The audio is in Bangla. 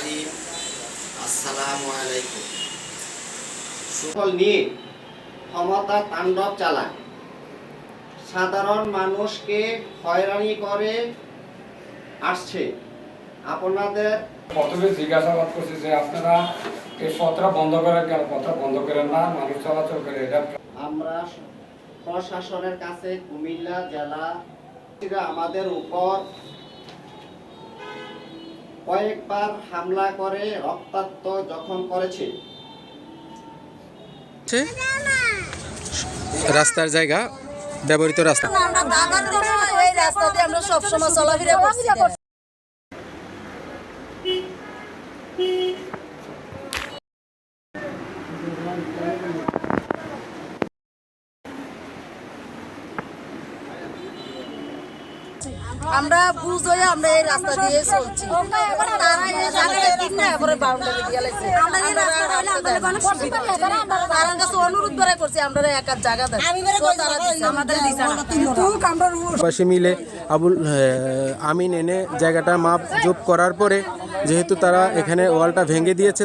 রাহিম। আসসালামু আলাইকুম। সুফল নিয়ে ক্ষমতা তাণ্ডব চালায়, সাধারণ মানুষকে হয়রানি করে আসছে। আপনাদের প্রথমে জিজ্ঞাসাবাদ করছি যে আপনারা এই পথটা বন্ধ করেন কেন? পথটা বন্ধ করেন না, মানুষ চলাচল করে। এটা আমরা প্রশাসনের কাছে কুমিল্লা জেলা আমাদের উপর কয়েকবার হামলা করে রক্তাক্ত জখম করেছে। রাস্তার জায়গা ব্যবহৃত রাস্তা এই রাস্তা দিয়ে আমরা সবসময় চলাফেরা করছি। আমরা বুঝ হয়ে আমরা এই রাস্তা দিয়ে চলছি। তারা এই জায়গাটা ঠিক না, এবারে বাউন্ডারি দিয়ে লাগছে। তারা কাছে অনুরোধ করে করছি আমরা একার জায়গা দেয়, তারা দিছে, আমাদের দিছে না। পাশে মিলে আমিন এনে জায়গাটা মাপ জোপ করার পরে যেহেতু তারা এখানে ওয়ালটা ভেঙে দিয়েছে,